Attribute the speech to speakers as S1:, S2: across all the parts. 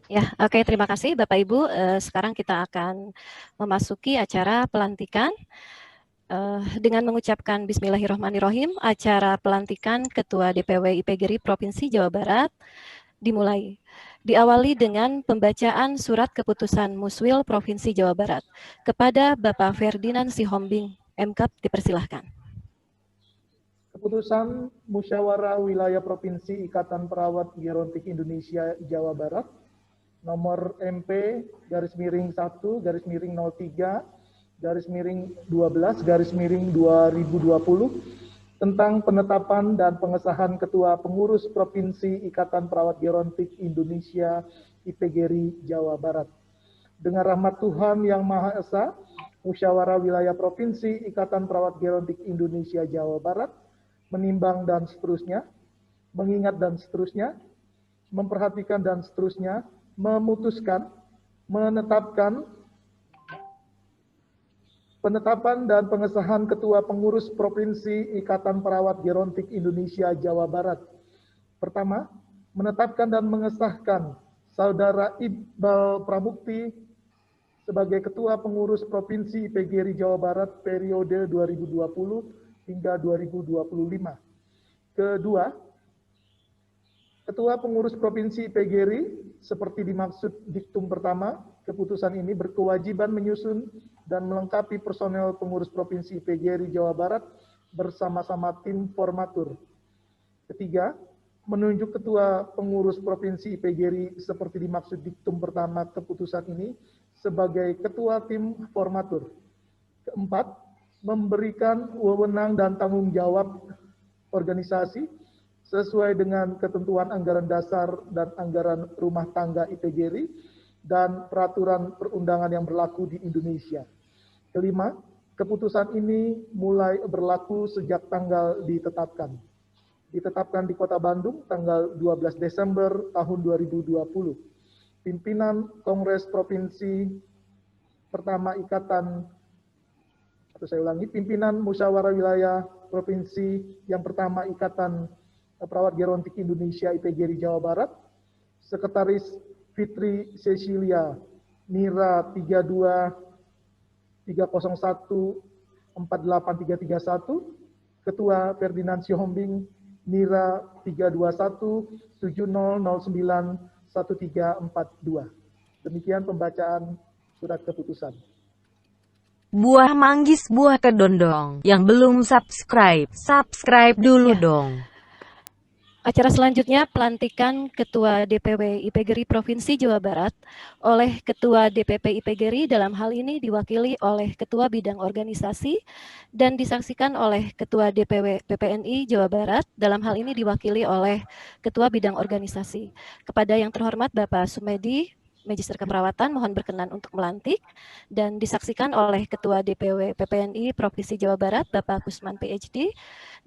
S1: Ya, oke, terima kasih Bapak Ibu. Sekarang kita akan memasuki acara pelantikan dengan mengucapkan Bismillahirrahmanirrahim. Acara pelantikan Ketua DPW IPGRI Provinsi Jawa Barat dimulai. Diawali dengan pembacaan surat keputusan Muswil Provinsi Jawa Barat. Kepada Bapak Ferdinand Sihombing, MKAP dipersilahkan.
S2: Keputusan Musyawarah Wilayah Provinsi Ikatan Perawat Gerontik Indonesia Jawa Barat nomor MP garis miring 1 garis miring 03 garis miring 12 garis miring 2020 tentang penetapan dan pengesahan Ketua Pengurus Provinsi Ikatan Perawat Gerontik Indonesia IPGRI Jawa Barat. Dengan rahmat Tuhan Yang Maha Esa, Musyawarah Wilayah Provinsi Ikatan Perawat Gerontik Indonesia Jawa Barat menimbang dan seterusnya, mengingat dan seterusnya, memperhatikan dan seterusnya, memutuskan, menetapkan penetapan dan pengesahan Ketua Pengurus Provinsi Ikatan Perawat Gerontik Indonesia Jawa Barat. Pertama, menetapkan dan mengesahkan Saudara Iqbal Pramukti sebagai Ketua Pengurus Provinsi IPGRI Jawa Barat periode 2020 hingga 2025. Kedua, Ketua Pengurus Provinsi IPGRI seperti dimaksud diktum pertama, keputusan ini berkewajiban menyusun dan melengkapi personel pengurus Provinsi IPGRI Jawa Barat bersama-sama tim formatur. Ketiga, menunjuk Ketua Pengurus Provinsi IPGRI seperti dimaksud diktum pertama keputusan ini sebagai Ketua Tim Formatur. Keempat, memberikan wewenang dan tanggung jawab organisasi sesuai dengan ketentuan anggaran dasar dan anggaran rumah tangga IPGRI dan peraturan perundangan yang berlaku di Indonesia. Kelima, keputusan ini mulai berlaku sejak tanggal ditetapkan. Ditetapkan di Kota Bandung tanggal 12 Desember tahun 2020. Pimpinan Kongres Provinsi pertama Pimpinan Musyawarah Wilayah Provinsi yang pertama Ikatan Perawat Gerontik Indonesia IPGRI Jawa Barat, Sekretaris Fitri Cecilia Mira 32 301 48331, Ketua Ferdinand Sihombing Mira 321 7009 1342. Demikian pembacaan surat keputusan.
S3: Buah manggis buah kedondong. Yang belum subscribe dulu
S1: Ya.
S3: dong.
S1: Acara selanjutnya pelantikan Ketua DPW IPGRI Provinsi Jawa Barat oleh Ketua DPP IPGRI, dalam hal ini diwakili oleh Ketua Bidang Organisasi dan disaksikan oleh Ketua DPW PPNI Jawa Barat, dalam hal ini diwakili oleh Ketua Bidang Organisasi. Kepada yang terhormat Bapak Sumedi, Magister Keperawatan, mohon berkenan untuk melantik, dan disaksikan oleh Ketua DPW PPNI Provinsi Jawa Barat, Bapak Kusman PhD,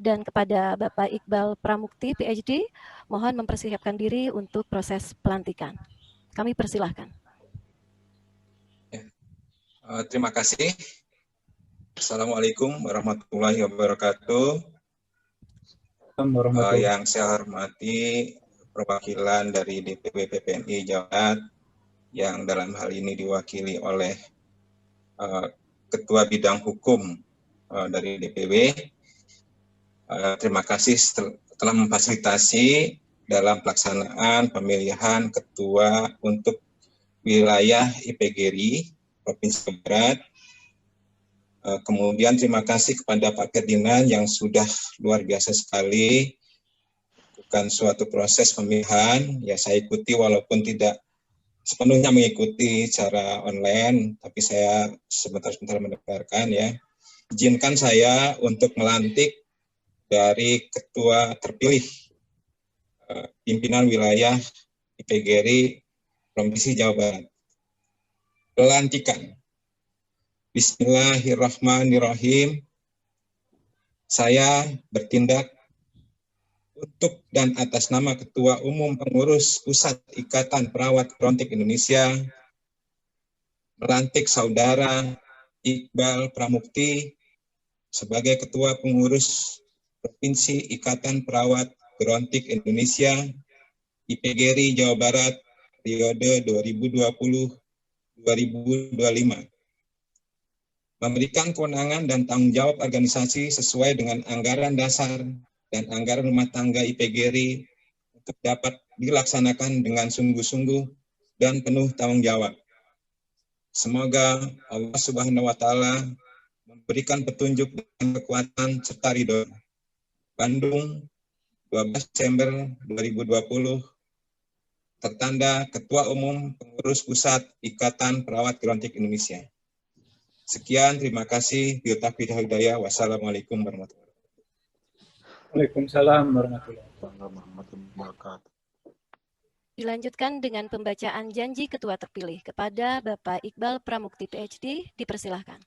S1: dan kepada Bapak Iqbal Pramukti PhD, mohon mempersiapkan diri untuk proses pelantikan. Kami persilahkan.
S4: Terima kasih. Assalamualaikum warahmatullahi wabarakatuh. Yang saya hormati perwakilan dari DPW PPNI Jawa Barat, yang dalam hal ini diwakili oleh Ketua Bidang Hukum dari DPW. Terima kasih telah memfasilitasi dalam pelaksanaan pemilihan ketua untuk wilayah IPGRI Provinsi Jawa Barat. Kemudian terima kasih kepada Pak Ferdinand yang sudah luar biasa sekali bukan suatu proses pemilihan. Ya, saya ikuti walaupun tidak sepenuhnya mengikuti secara online, tapi saya sebentar-sebentar mendengarkan ya. Izinkan saya untuk melantik dari ketua terpilih pimpinan wilayah IPGRI Provinsi Jawa Barat. Pelantikan. Bismillahirrahmanirrahim. Saya bertindak untuk dan atas nama Ketua Umum Pengurus Pusat Ikatan Perawat Gerontik Indonesia melantik Saudara Iqbal Pramukti sebagai Ketua Pengurus Provinsi Ikatan Perawat Gerontik Indonesia IPGRI Jawa Barat periode 2020-2025. Memberikan kewenangan dan tanggung jawab organisasi sesuai dengan anggaran dasar dan anggaran rumah tangga IPGRI untuk dapat dilaksanakan dengan sungguh-sungguh dan penuh tanggung jawab. Semoga Allah Subhanahu wa Ta'ala memberikan petunjuk dan kekuatan serta ridho. Bandung, 12 Desember 2020, tertanda Ketua Umum Pengurus Pusat Ikatan Perawat Gerontik Indonesia. Sekian, terima kasih. Billahi hidayah. Wassalamualaikum warahmatullahi wabarakatuh.
S5: Waalaikumsalam warahmatullahi
S2: wabarakatuh.
S1: Dilanjutkan dengan pembacaan janji Ketua terpilih kepada Bapak Iqbal Pramukti PhD. Dipersilahkan.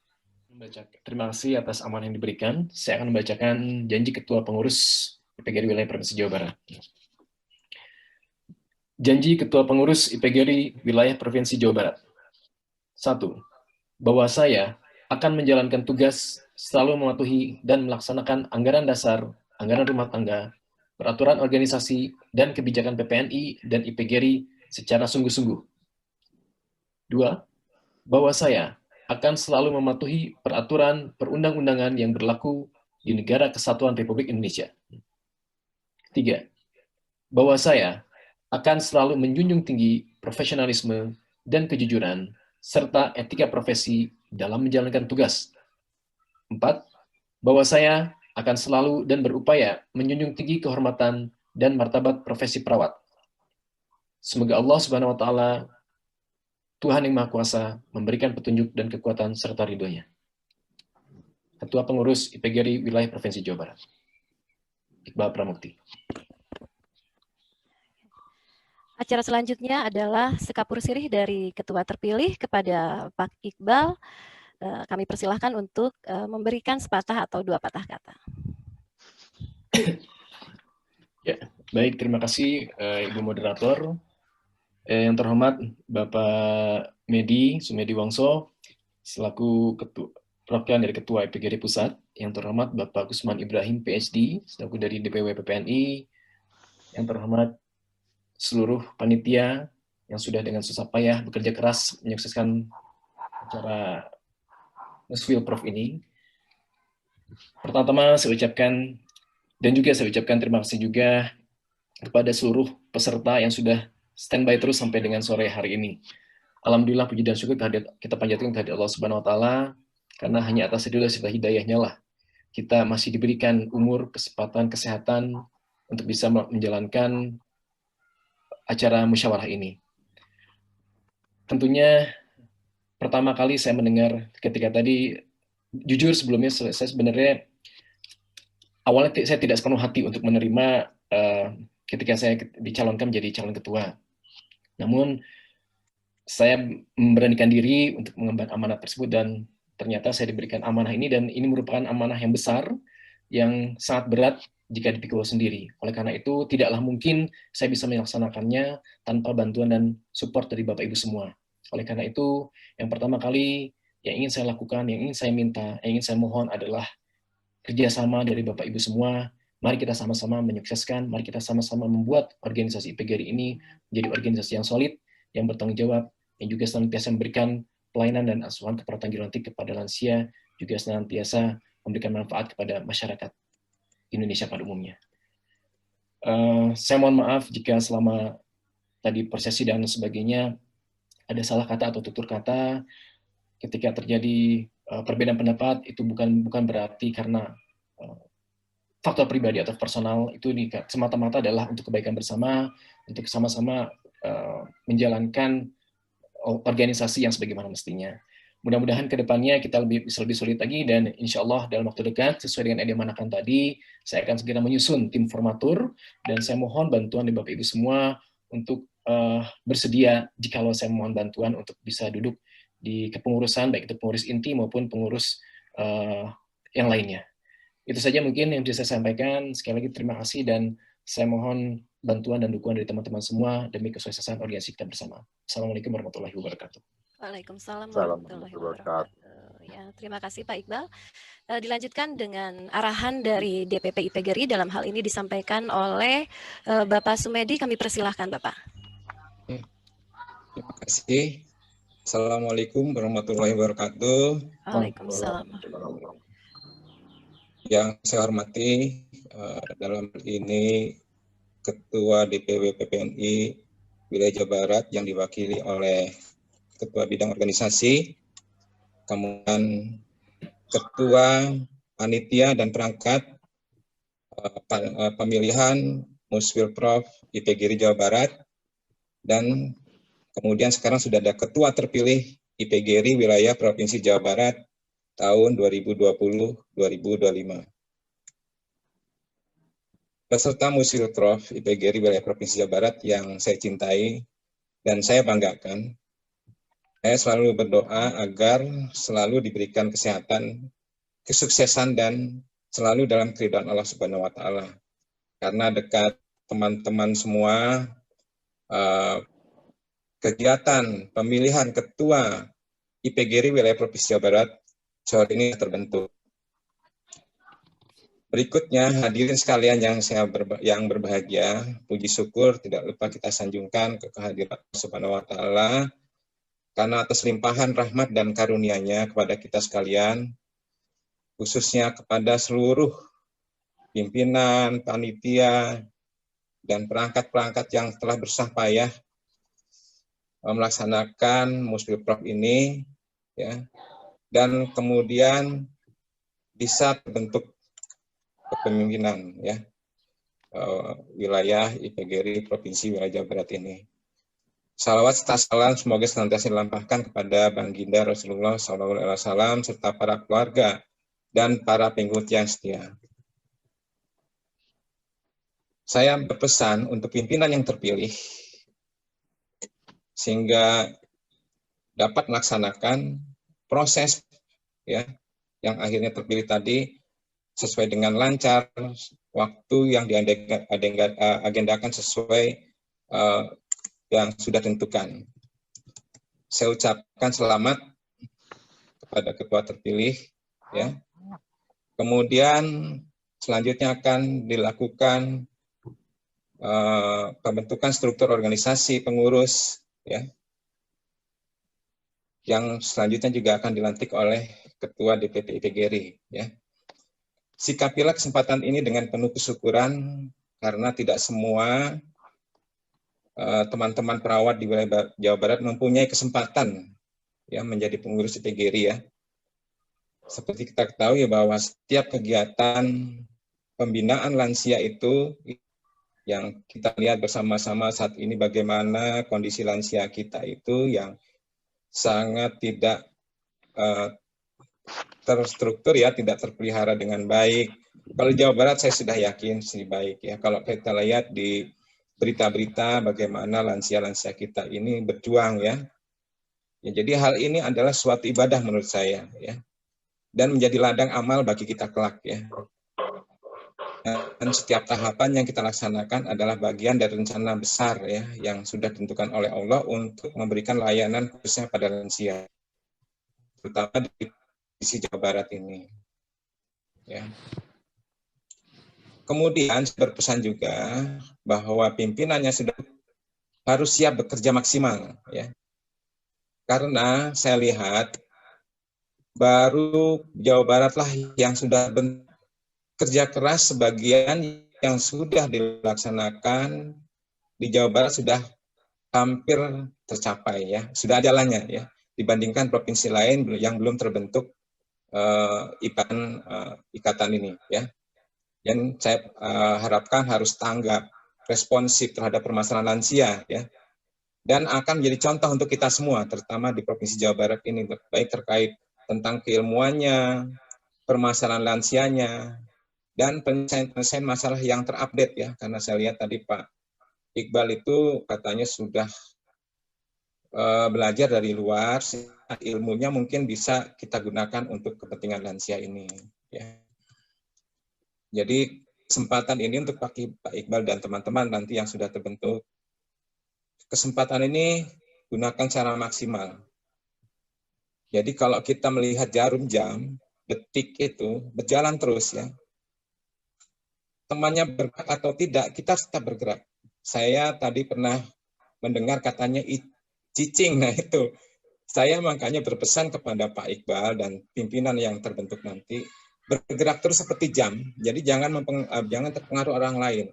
S6: Terima kasih atas amanah yang diberikan. Saya akan membacakan janji Ketua Pengurus IPGRI Wilayah Provinsi Jawa Barat. Janji Ketua Pengurus IPGRI Wilayah Provinsi Jawa Barat. 1. Bahwa saya akan menjalankan tugas selalu mematuhi dan melaksanakan anggaran dasar, anggaran rumah tangga, peraturan organisasi, dan kebijakan PPNI dan IPGRI secara sungguh-sungguh. 2. Bahwa saya akan selalu mematuhi peraturan perundang-undangan yang berlaku di Negara Kesatuan Republik Indonesia. 3. Bahwa saya akan selalu menjunjung tinggi profesionalisme dan kejujuran serta etika profesi dalam menjalankan tugas. 4. Bahwa saya akan selalu dan berupaya menjunjung tinggi kehormatan dan martabat profesi perawat. Semoga Allah Subhanahu wa Ta'ala, Tuhan yang Maha Kuasa, memberikan petunjuk dan kekuatan serta ridhonya. Ketua Pengurus IPGRI Wilayah Provinsi Jawa Barat, Iqbal Pramukti.
S1: Acara selanjutnya adalah sekapur sirih dari Ketua terpilih kepada Pak Iqbal. Kami persilahkan untuk memberikan sepatah atau 2 patah kata.
S6: Ya, baik, terima kasih Ibu Moderator. Yang terhormat Bapak Medi Sumedi Wongso, selaku perwakilan dari Ketua IPGRI Pusat. Yang terhormat Bapak Gusman Ibrahim PhD, selaku dari DPW PPNI. Yang terhormat seluruh panitia yang sudah dengan susah payah bekerja keras menyukseskan acara Nusfil Prof ini. Pertama-tama saya ucapkan terima kasih juga kepada seluruh peserta yang sudah standby terus sampai dengan sore hari ini. Alhamdulillah, puji dan syukur kita panjatkan kehadirat Allah Subhanahu wa Ta'ala, karena hanya atas ridho serta hidayahnya lah kita masih diberikan umur, kesempatan, kesehatan untuk bisa menjalankan acara musyawarah ini. Tentunya pertama kali saya mendengar ketika tadi, jujur sebelumnya saya sebenarnya awalnya saya tidak sepenuh hati untuk menerima ketika saya dicalonkan menjadi calon ketua. Namun saya memberanikan diri untuk mengemban amanah tersebut dan ternyata saya diberikan amanah ini, dan ini merupakan amanah yang besar, yang sangat berat jika dipikul sendiri. Oleh karena itu, tidaklah mungkin saya bisa melaksanakannya tanpa bantuan dan support dari Bapak Ibu semua. Oleh karena itu, yang pertama kali yang ingin saya lakukan, yang ingin saya minta, yang ingin saya mohon adalah kerjasama dari Bapak Ibu semua. Mari kita sama-sama menyukseskan, mari kita sama-sama membuat organisasi IPGRI ini menjadi organisasi yang solid, yang bertanggung jawab, yang juga senantiasa memberikan pelayanan dan asuhan keperawatan gerontik kepada lansia, juga senantiasa memberikan manfaat kepada masyarakat Indonesia pada umumnya. Saya mohon maaf jika selama tadi prosesi dan sebagainya ada salah kata atau tutur kata. Ketika terjadi perbedaan pendapat, itu bukan berarti karena faktor pribadi atau personal, itu semata-mata adalah untuk kebaikan bersama, untuk sama-sama menjalankan organisasi yang sebagaimana mestinya. Mudah-mudahan ke depannya kita bisa lebih solid lagi, dan insya Allah dalam waktu dekat, sesuai dengan yang dimanakan tadi, saya akan segera menyusun tim formatur, dan saya mohon bantuan dari Bapak Ibu semua untuk bersedia jikalau saya mohon bantuan untuk bisa duduk di kepengurusan, baik itu pengurus inti maupun pengurus yang lainnya. Itu saja mungkin yang bisa saya sampaikan. Sekali lagi terima kasih, dan saya mohon bantuan dan dukungan dari teman-teman semua demi kesuksesan organisasi kita bersama. Assalamualaikum warahmatullahi wabarakatuh.
S1: Waalaikumsalam warahmatullahi wabarakatuh. Ya, terima kasih Pak Iqbal. Dilanjutkan dengan arahan dari DPP IPGRI, dalam hal ini disampaikan oleh Bapak Sumedi. Kami persilahkan Bapak.
S4: Terima kasih. Assalamualaikum warahmatullahi wabarakatuh.
S1: Waalaikumsalam.
S4: Yang saya hormati dalam hal ini Ketua DPW PPNI Wilayah Jawa Barat yang diwakili oleh Ketua Bidang Organisasi, kemudian Ketua Panitia dan Perangkat Pemilihan Muswilprof IPGRI Jawa Barat, dan kemudian sekarang sudah ada Ketua terpilih IPGRI Wilayah Provinsi Jawa Barat tahun 2020-2025. Peserta Muswilprof IPGRI Wilayah Provinsi Jawa Barat yang saya cintai dan saya banggakan, saya selalu berdoa agar selalu diberikan kesehatan, kesuksesan, dan selalu dalam keridhaan Allah Subhanahu wa Ta'ala. Karena dekat teman-teman semua, kegiatan pemilihan Ketua IPGRI Wilayah Provinsi Jawa Barat sore ini terbentuk. Berikutnya, hadirin sekalian yang berbahagia, puji syukur tidak lupa kita sanjungkan ke kehadiran Allah Subhanahu wa Ta'ala, karena atas limpahan rahmat dan karunia-Nya kepada kita sekalian, khususnya kepada seluruh pimpinan, panitia, dan perangkat-perangkat yang telah bersusah payah melaksanakan Muswilprof ini, ya, dan kemudian bisa terbentuk kepemimpinan, ya, wilayah IPGRI Provinsi Wilayah Jawa Barat ini. Salawat serta salam semoga senantiasa dilampahkan kepada Baginda Rasulullah SAW serta para keluarga dan para pengikut yang setia. Saya berpesan untuk pimpinan yang terpilih sehingga dapat melaksanakan proses, ya, yang akhirnya terpilih tadi sesuai dengan lancar, waktu yang diagendakan sesuai yang sudah ditentukan. Saya ucapkan selamat kepada ketua terpilih, ya. Kemudian selanjutnya akan dilakukan pembentukan struktur organisasi pengurus, ya, yang selanjutnya juga akan dilantik oleh Ketua DPP IPGRI, ya. Sikapilah kesempatan ini dengan penuh kesyukuran karena tidak semua teman-teman perawat di wilayah Jawa Barat mempunyai kesempatan, ya, menjadi pengurus IPGRI, ya. Seperti kita ketahui bahwa setiap kegiatan pembinaan lansia itu yang kita lihat bersama-sama saat ini bagaimana kondisi lansia kita itu yang sangat tidak terstruktur, ya, tidak terpelihara dengan baik. Kalau Jawa Barat saya sudah yakin sih baik, ya. Kalau kita lihat di berita-berita bagaimana lansia-lansia kita ini berjuang, ya. Ya, jadi hal ini adalah suatu ibadah menurut saya, ya, dan menjadi ladang amal bagi kita kelak, ya. Dan setiap tahapan yang kita laksanakan adalah bagian dari rencana besar, ya, yang sudah ditentukan oleh Allah untuk memberikan layanan khususnya pada lansia, terutama di Provinsi Jawa Barat ini, ya. Kemudian berpesan juga bahwa pimpinannya sudah harus siap bekerja maksimal, ya. Karena saya lihat baru Jawa Barat lah yang sudah kerja keras, sebagian yang sudah dilaksanakan di Jawa Barat sudah hampir tercapai, ya, sudah jalannya, ya, dibandingkan provinsi lain yang belum terbentuk ikatan ini, ya. Dan saya harapkan harus tanggap, responsif terhadap permasalahan lansia, ya, dan akan menjadi contoh untuk kita semua, terutama di Provinsi Jawa Barat ini, baik terkait tentang keilmuannya, permasalahan lansianya, dan penyelesaian masalah yang terupdate, ya, karena saya lihat tadi Pak Iqbal itu katanya sudah belajar dari luar, ilmunya mungkin bisa kita gunakan untuk kepentingan lansia ini, ya. Jadi kesempatan ini untuk Pak Iqbal dan teman-teman nanti yang sudah terbentuk, kesempatan ini gunakan secara maksimal. Jadi kalau kita melihat jarum jam, detik itu berjalan terus, ya. Temannya bergerak atau tidak, kita tetap bergerak. Saya tadi pernah mendengar katanya cicing. Nah itu, saya makanya berpesan kepada Pak Iqbal dan pimpinan yang terbentuk nanti, bergerak terus seperti jam. Jadi jangan terpengaruh orang lain.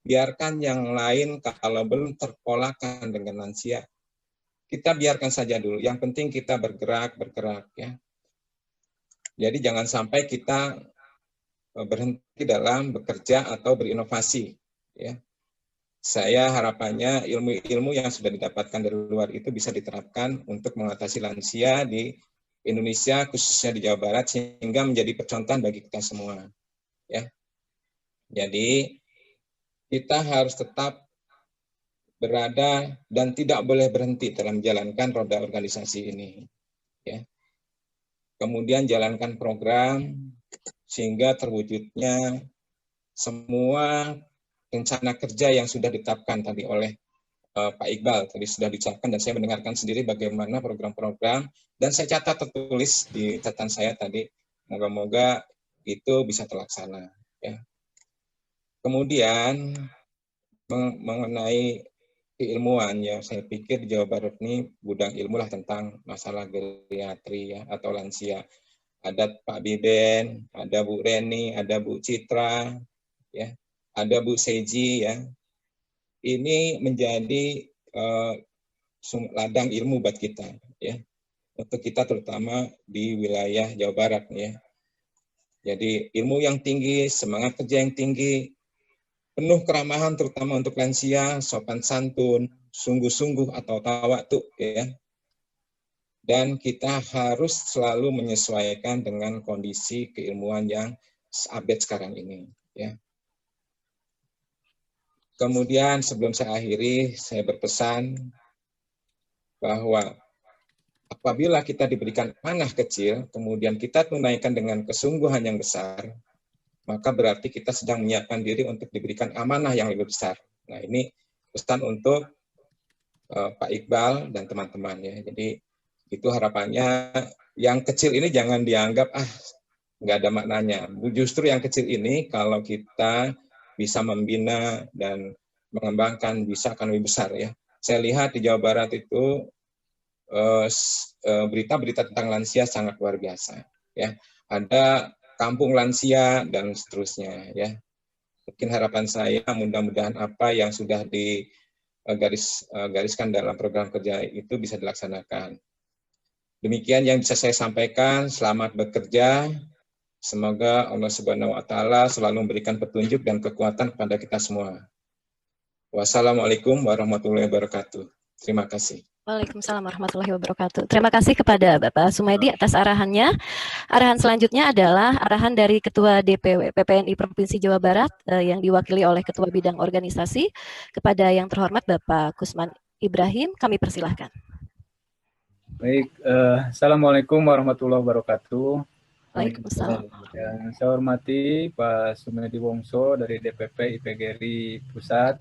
S4: Biarkan yang lain kalau belum terpolakan dengan lansia, kita biarkan saja dulu. Yang penting kita bergerak ya. Jadi jangan sampai kita berhenti dalam bekerja atau berinovasi. Ya. Saya harapannya ilmu-ilmu yang sudah didapatkan dari luar itu bisa diterapkan untuk mengatasi lansia di Indonesia, khususnya di Jawa Barat, sehingga menjadi percontohan bagi kita semua. Ya. Jadi kita harus tetap berada dan tidak boleh berhenti dalam menjalankan roda organisasi ini. Ya. Kemudian jalankan program sehingga terwujudnya semua rencana kerja yang sudah ditetapkan tadi oleh Pak Iqbal, tadi sudah diucapkan dan saya mendengarkan sendiri bagaimana program-program, dan saya catat tertulis di catatan saya tadi, moga-moga itu bisa terlaksana. Ya. Kemudian mengenai keilmuan, ya saya pikir di Jawa Barat ini gudang ilmu lah tentang masalah geriatri ya, atau lansia. Ada Pak Biben, ada Bu Reni, ada Bu Citra, ya, ada Bu Seji, ya. Ini menjadi ladang ilmu buat kita, ya, untuk kita terutama di wilayah Jawa Barat, ya. Jadi ilmu yang tinggi, semangat kerja yang tinggi, penuh keramahan terutama untuk lansia, sopan santun, sungguh-sungguh atau tawatu, ya. Dan kita harus selalu menyesuaikan dengan kondisi keilmuan yang update sekarang ini, ya. Kemudian sebelum saya akhiri, saya berpesan bahwa apabila kita diberikan amanah kecil, kemudian kita tunaikan dengan kesungguhan yang besar, maka berarti kita sedang menyiapkan diri untuk diberikan amanah yang lebih besar. Nah ini pesan untuk Pak Iqbal dan teman-teman, ya. Jadi itu harapannya, yang kecil ini jangan dianggap nggak ada maknanya. Justru yang kecil ini kalau kita bisa membina dan mengembangkan bisa akan lebih besar, ya. Saya lihat di Jawa Barat itu berita-berita tentang lansia sangat luar biasa, ya. Ada kampung lansia dan seterusnya, ya. Mungkin harapan saya mudah-mudahan apa yang sudah digariskan dalam program kerja itu bisa dilaksanakan. Demikian yang bisa saya sampaikan. Selamat bekerja. Semoga Allah Subhanahu wa Ta'ala selalu memberikan petunjuk dan kekuatan kepada kita semua. Wassalamualaikum warahmatullahi wabarakatuh. Terima kasih.
S1: Waalaikumsalam warahmatullahi wabarakatuh. Terima kasih kepada Bapak Sumedi atas arahannya. Arahan selanjutnya adalah arahan dari Ketua DPW PPNI Provinsi Jawa Barat yang diwakili oleh Ketua Bidang Organisasi. Kepada yang terhormat Bapak Kusman Ibrahim, kami persilahkan.
S5: Baik, Assalamualaikum warahmatullahi wabarakatuh.
S1: Waalaikumsalam.
S5: Yang saya hormati Pak Sumedi Wongso dari DPP IPGRI Pusat.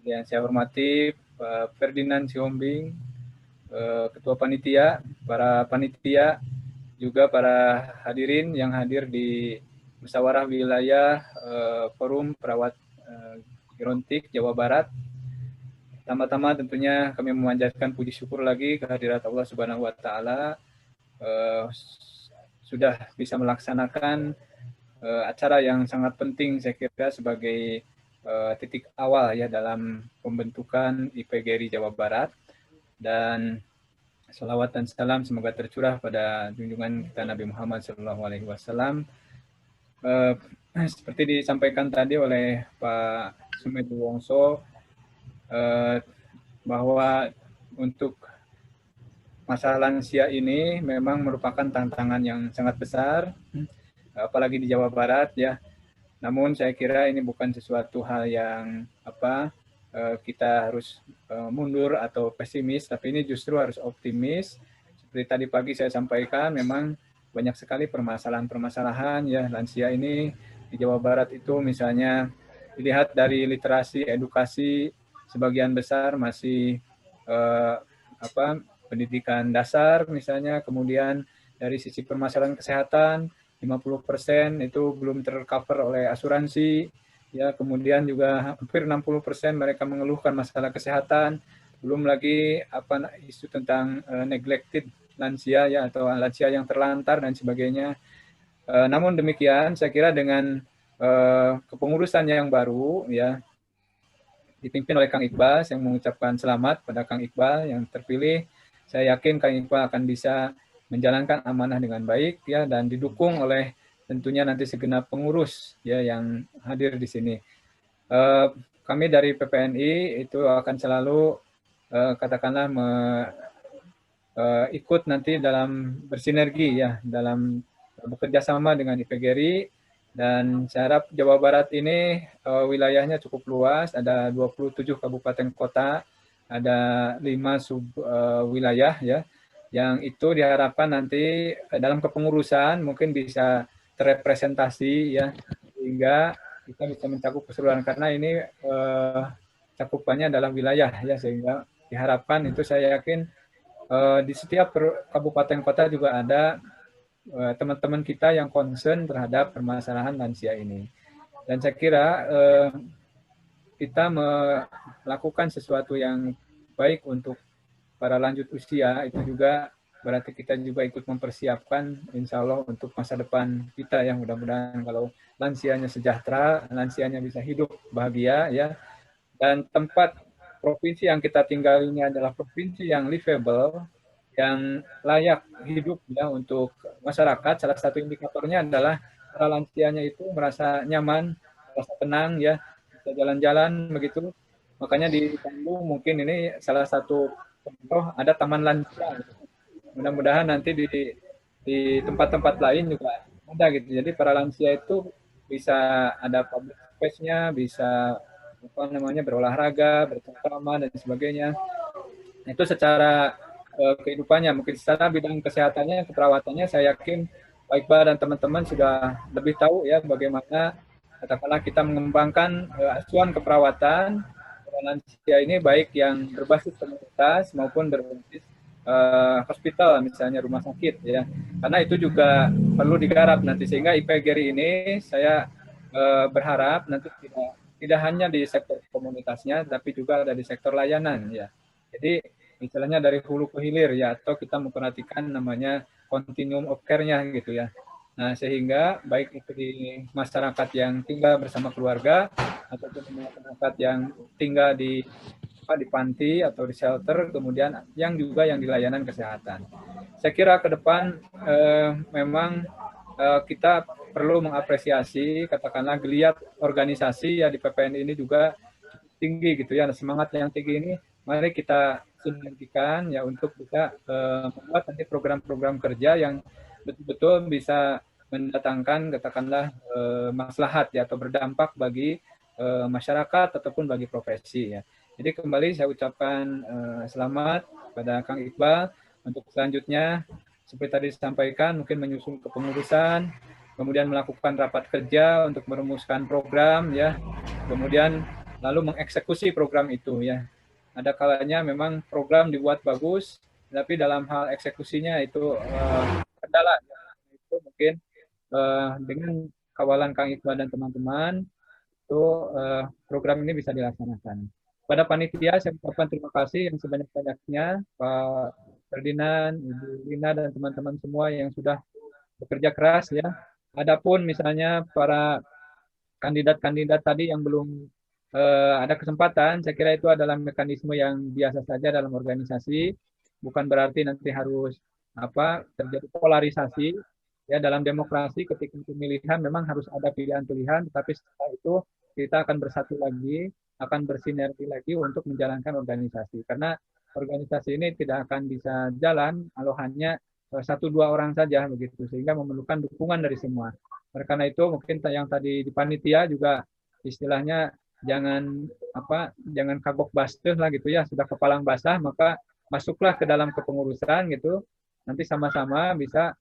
S5: Yang saya hormati Pak Ferdinand Sihombing, Ketua Panitia, para panitia, juga para hadirin yang hadir di Musyawarah Wilayah Forum Perawat Gerontik Jawa Barat. Pertama-tama tentunya kami memanjatkan puji syukur lagi kehadirat Allah Subhanahu wa Ta'ala sudah bisa melaksanakan acara yang sangat penting saya kira sebagai titik awal ya dalam pembentukan IPGRI Jawa Barat, dan salawat dan salam semoga tercurah pada junjungan kita Nabi Muhammad SAW. Seperti disampaikan tadi oleh Pak Sumedi Wongso, bahwa untuk masalah lansia ini memang merupakan tantangan yang sangat besar, apalagi di Jawa Barat ya. Namun saya kira ini bukan sesuatu hal yang kita harus mundur atau pesimis, tapi ini justru harus optimis. Seperti tadi pagi saya sampaikan, memang banyak sekali permasalahan-permasalahan ya lansia ini di Jawa Barat itu, misalnya dilihat dari literasi edukasi sebagian besar masih pendidikan dasar misalnya, kemudian dari sisi permasalahan kesehatan 50% itu belum tercover oleh asuransi, ya, kemudian juga hampir 60% mereka mengeluhkan masalah kesehatan, belum lagi isu tentang neglected lansia ya, atau lansia yang terlantar dan sebagainya. Namun demikian, saya kira dengan kepengurusan yang baru ya, dipimpin oleh Kang Iqbal, saya mengucapkan selamat pada Kang Iqbal yang terpilih. Saya yakin Kang Iqbal akan bisa menjalankan amanah dengan baik ya, dan didukung oleh tentunya nanti segenap pengurus ya yang hadir di sini. Kami dari PPNI itu akan selalu katakanlah ikut nanti dalam bersinergi ya, dalam bekerja sama dengan IPGRI, dan saya harap Jawa Barat ini wilayahnya cukup luas, ada 27 kabupaten kota, ada 5 sub wilayah ya, yang itu diharapkan nanti dalam kepengurusan mungkin bisa terrepresentasi ya, sehingga kita bisa mencakup keseluruhan, karena ini cakupannya adalah wilayah ya, sehingga diharapkan itu saya yakin di setiap kabupaten kota juga ada teman-teman kita yang concern terhadap permasalahan lansia ini. Dan saya kira kita melakukan sesuatu yang baik untuk para lanjut usia, itu juga berarti kita juga ikut mempersiapkan insya Allah untuk masa depan kita, yang mudah-mudahan kalau lansianya sejahtera, lansianya bisa hidup bahagia ya. Dan tempat provinsi yang kita tinggal ini adalah provinsi yang livable, yang layak hidup ya untuk masyarakat. Salah satu indikatornya adalah para lansianya itu merasa nyaman, merasa tenang ya, bisa jalan-jalan begitu. Makanya di Bandung mungkin ini salah satu contoh ada taman lansia. Mudah-mudahan nanti di tempat-tempat lain juga ada gitu. Jadi para lansia itu bisa ada public space-nya, bisa berolahraga, bercengkrama dan sebagainya. Itu secara kehidupannya, mungkin secara bidang kesehatannya, keperawatannya, saya yakin Pak Iqbal dan teman-teman sudah lebih tahu ya bagaimana katakanlah kita mengembangkan asuhan keperawatan lansia ini, baik yang berbasis komunitas maupun berbasis hospital, misalnya rumah sakit ya. Karena itu juga perlu digarap nanti, sehingga IPGRI ini saya berharap nanti tidak hanya di sektor komunitasnya, tapi juga ada di sektor layanan ya. Jadi misalnya dari hulu ke hilir ya, atau kita memperhatikan namanya continuum of care-nya gitu ya. Nah, sehingga baik itu di masyarakat yang tinggal bersama keluarga ataupun masyarakat yang tinggal di panti atau di shelter, kemudian yang juga yang di layanan kesehatan. Saya kira ke depan memang kita perlu mengapresiasi katakanlah geliat organisasi ya di PPN ini juga tinggi gitu ya. Semangat yang tinggi ini mari kita sinergikan ya untuk bisa membuat nanti program-program kerja yang betul-betul bisa mendatangkan katakanlah maslahat ya, atau berdampak bagi masyarakat ataupun bagi profesi ya. Jadi kembali saya ucapkan selamat pada Kang Iqbal untuk selanjutnya, seperti tadi disampaikan, mungkin menyusun kepengurusan, kemudian melakukan rapat kerja untuk merumuskan program ya, kemudian lalu mengeksekusi program itu ya. Ada kalanya memang program dibuat bagus, tapi dalam hal eksekusinya itu kendala. Ya. Itu mungkin dengan kawalan Kang Iqbal dan teman-teman, itu program ini bisa dilaksanakan. Pada panitia saya ucapkan terima kasih yang sebanyak-banyaknya, Pak Ferdinand, Ibu Lina, dan teman-teman semua yang sudah bekerja keras ya. Adapun misalnya para kandidat-kandidat tadi yang belum ada kesempatan, saya kira itu adalah mekanisme yang biasa saja dalam organisasi, bukan berarti nanti harus terjadi polarisasi ya. Dalam demokrasi ketika pemilihan memang harus ada pilihan-pilihan, tetapi setelah itu kita akan bersatu lagi, akan bersinergi lagi untuk menjalankan organisasi, karena organisasi ini tidak akan bisa jalan kalau hanya 1-2 orang saja begitu, sehingga memerlukan dukungan dari semua. Karena itu mungkin yang tadi di panitia juga istilahnya jangan kagok basteh lah gitu ya, sudah kepalang basah maka masuklah ke dalam kepengurusan gitu, nanti sama-sama bisa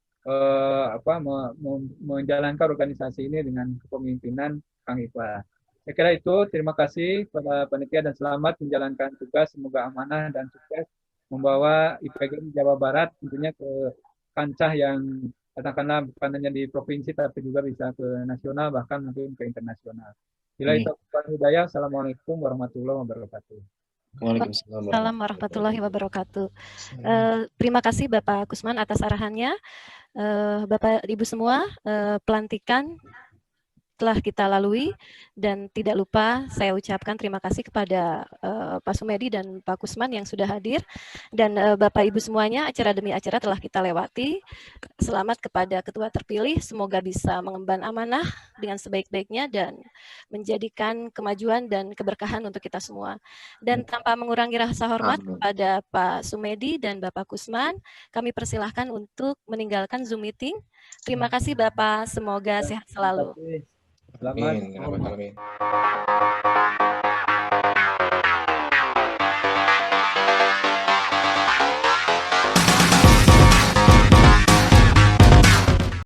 S5: menjalankan organisasi ini dengan kepemimpinan Kang Iqbal. Saya kira itu, terima kasih kepada panitia dan selamat menjalankan tugas, semoga amanah dan sukses membawa IPGRI Jawa Barat tentunya ke kancah yang katakanlah bukan hanya di provinsi tapi juga bisa ke nasional, bahkan mungkin ke internasional. Bila itu Hidayah, Assalamualaikum warahmatullahi wabarakatuh.
S6: Waalaikumsalam
S1: Waalaikumsalam warahmatullahi wabarakatuh. Terima kasih Bapak Kusman atas arahannya. Bapak Ibu semua, pelantikan telah kita lalui, dan tidak lupa saya ucapkan terima kasih kepada Pak Sumedi dan Pak Kusman yang sudah hadir, dan Bapak Ibu semuanya, acara demi acara telah kita lewati. Selamat kepada ketua terpilih, semoga bisa mengemban amanah dengan sebaik-baiknya dan menjadikan kemajuan dan keberkahan untuk kita semua. Dan tanpa mengurangi rasa hormat kepada Pak Sumedi dan Bapak Kusman, kami persilahkan untuk meninggalkan Zoom meeting. Terima kasih Bapak, semoga sehat selalu.
S5: Selamat.
S4: Amin.